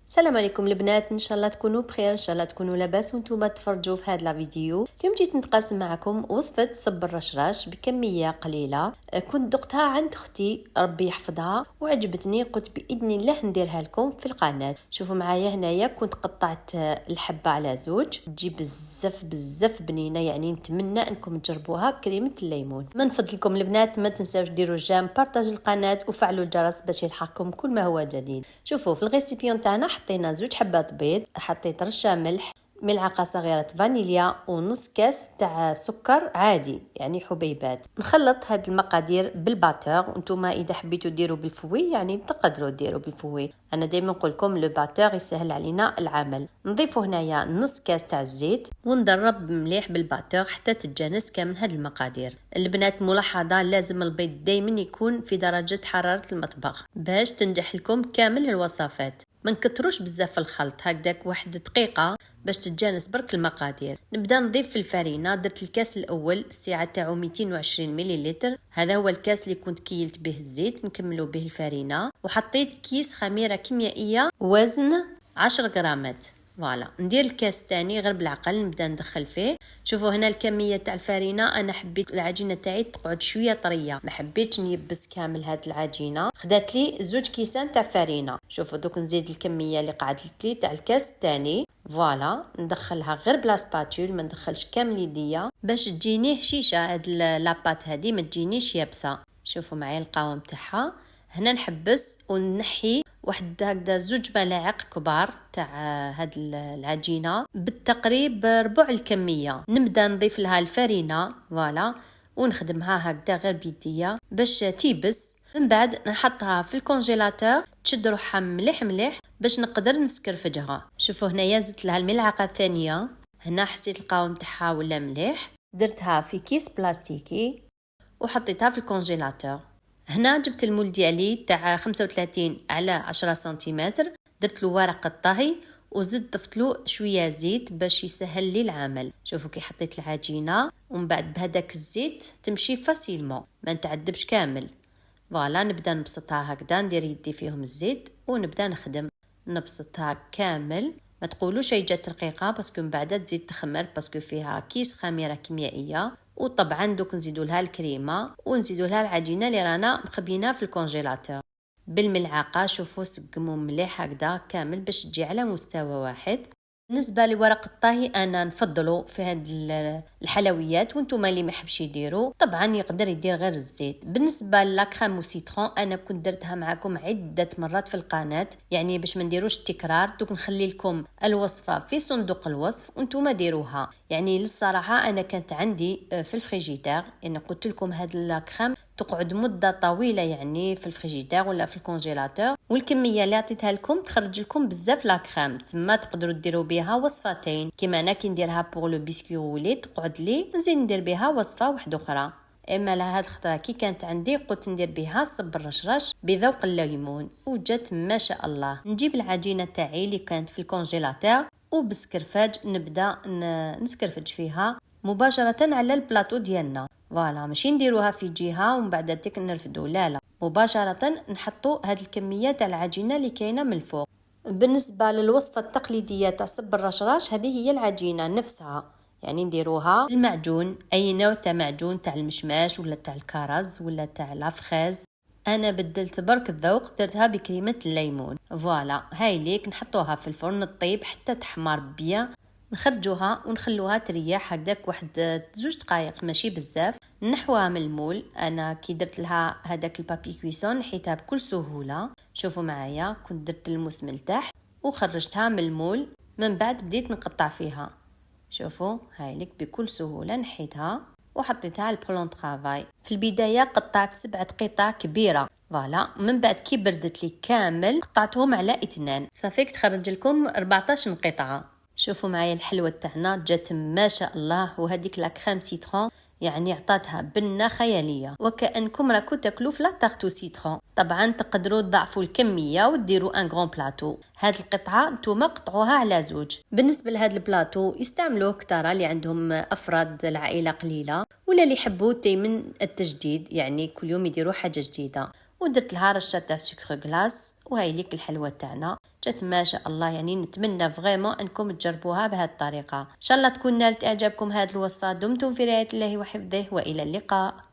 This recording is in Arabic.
السلام عليكم البنات، ان شاء الله تكونوا بخير، ان شاء الله تكونوا لاباس وانتم تفرجوا في هذا الفيديو. اليوم جيت نتقاسم معكم وصفه صب الرشراش بكميه قليله. كنت دقتها عند اختي ربي يحفظها وعجبتني، قلت باذن الله نديرها لكم في القناه. شوفوا معايا هنايا كنت قطعت الحبه على زوج، تجي بزاف بنينه، يعني نتمنى انكم تجربوها بكريمه الليمون. من فضلكم البنات ما تنساوش ديروا جيم، بارطاجوا القناه وفعلوا الجرس باش يلحقكم كل ما هو جديد. شوفوا في الغيسيبيون تاعنا حطينا زوج حبات بيض، حطيت رشه ملح، ملعقه صغيره فانيليا ونص كاس تاع سكر عادي يعني حبيبات. نخلط هاد المقادير بالباتور، وانتوما اذا حبيتوا ديروا بالفوي يعني تقدروا ديروا بالفوي، انا دائما نقول لكم لو باتور يسهل علينا العمل. نضيفوا هنايا نص كاس تاع الزيت ونضرب مليح بالباتور حتى تتجانس كامل هاد المقادير. البنات ملاحظه، لازم البيض دائما يكون في درجه حراره المطبخ باش تنجح لكم كامل الوصفات. ما نكتروش بزاف الخلط، هكذاك واحد دقيقه باش تتجانس برك المقادير. نبدا نضيف في الفرينه. درت الكاس الاول السعه تاعو 220 مليلتر، هذا هو الكاس اللي كنت كيلت به الزيت، نكملوا به الفرينه. وحطيت كيس خميره كيميائيه وزن 10 غرامات. فوالا ندير الكاس الثاني غير بالعقل، نبدا ندخل فيه. شوفوا هنا الكميه تاع الفرينه، انا حبيت العجينه تاعي تقعد شويه طريه، ما حبيتش نيبس كامل هاد العجينه. خدات لي زوج كيسان تاع فرينه. شوفوا دوك نزيد الكميه اللي قعدت لي تاع الكاس الثاني. فوالا ندخلها غير بلا سباتول، ما ندخلش كامل يديا باش تجيني هشيشه هاد لاباط هادي، ما تجينيش يابسه. شوفوا معايا القوام تاعها. هنا نحبس ونحي واحد هكذا زوج ملاعق كبار تاع هاد العجينه بالتقريب ربع الكميه. نبدا نضيف لها الفرينه فوالا ونخدمها هكذا غير بيديا باش تيبس. من بعد نحطها في الكونجيلاتور تشد روحها مليح باش نقدر نسكرفجها. شوفوا هنايا زدت لها الملعقه الثانيه. هنا حسيت القوام تاعها ولا مليح، درتها في كيس بلاستيكي وحطيتها في الكونجيلاتور. هنا جبت المول ديالي تاع 35 على 10 سنتيمتر، درت له ورقه طهي وزدت ضفت له شويه زيت باش يسهل لي العمل. شوفوا كي حطيت العجينه ومن بعد بهداك الزيت تمشي فاسيلمون، ما نتعذبش كامل. فوالا نبدا نبسطها هكذا، ندير يدي فيهم الزيت ونبدا نخدم نبسطها كامل. ما تقولوش هي جات رقيقه باسكو من بعد تزيد تخمر باسكو فيها كيس خميره كيميائيه. وطبعا دوك نزيدوا لها الكريمه ونزيدوا لها العجينه اللي رانا مخبينها في الكونجيلاتور بالملعقه. شوفوا سقموا مليح هكذا كامل باش تجي على مستوى واحد. بالنسبه لورق الطهي انا نفضله في هاد الحلويات، وانتم اللي ما حبش يديروا طبعا يقدر يدير غير الزيت. بالنسبه لاكريم وسيترون انا كنت درتها معكم عده مرات في القناه، يعني باش ما نديروش التكرار. دوك نخلي لكم الوصفه في صندوق الوصف وانتم ديروها. يعني للصراحه انا كانت عندي في الفريجيدير، يعني قلت لكم هاد الكريم تقعد مده طويله يعني في الفريجيدير ولا في الكونجيلاتور، والكميه اللي عطيتها لكم تخرج لكم بزاف لاكريم. تما تقدروا ديروا بها وصفتين، كيما انا كي نديرها بور لو بيسكوي رولي تقعد لي نزيد ندير بها وصفه واحده اخرى. اما لهاد الخطره كي كانت عندي قلت ندير بها صب الرشراش بذوق الليمون وجات ما شاء الله. نجيب العجينه تاعي اللي كانت في الكونجيلاتور وبسكرفاج نبدا نسكرفج فيها مباشره على البلاطو ديالنا. فوالا ماشي نديروها في جهه ومن بعد تك نرفدو، لا مباشره نحطوا هاد الكميه تاع العجينه اللي كاينه من الفوق. بالنسبه للوصفه التقليديه تاع صب الرشراش، هذه هي العجينه نفسها، يعني نديروها المعجون، اي نوع تاع معجون تاع المشماش ولا تاع الكرز ولا تاع لافخيز. انا بدلت برك الذوق، درتها بكريمه الليمون. فوالا هاي ليك نحطوها في الفرن تطيب حتى تحمر بيان، نخرجوها ونخلوها تريح هكذاك واحد زوج دقائق ماشي بزاف. نحوها من المول. انا كي درت لها هذاك البابي كويسون حيتها بكل سهوله. شوفوا معايا كنت درت الموس من تحت وخرجتها من المول، من بعد بديت نقطع فيها. شوفوا هاي لك بكل سهوله نحيتها وحطيتها على البلون طرافاي. في البدايه قطعت 7 قطع كبيره، فوالا من بعد كي بردت لي كامل قطعتهم على 2 صافيك تخرج لكم 14 قطعه. شوفوا معايا الحلوه تاعنا جات ما شاء الله، وهذيك لا كريم سيترون يعني عطاتها بنه خياليه وكانكم راكو تاكلوا في لا تارتو سيترون. طبعا تقدروا تضاعفوا الكميه وديروا ان غران بلاطو. هاد القطعه نتوما قطعوها على زوج. بالنسبه لهاد البلاطو يستعملوه كتار اللي عندهم افراد العائله قليله ولا اللي يحبوا دائما التجديد، يعني كل يوم يديروا حاجه جديده. ودرت لها رشه تاع سكر غلاس. وهاي ليك الحلوه تاعنا جات ما شاء الله. يعني نتمنى فريمون انكم تجربوها بهذه الطريقه. ان شاء الله تكون نالت اعجابكم هذه الوصفه. دمتم في رعايه الله وحفظه والى اللقاء.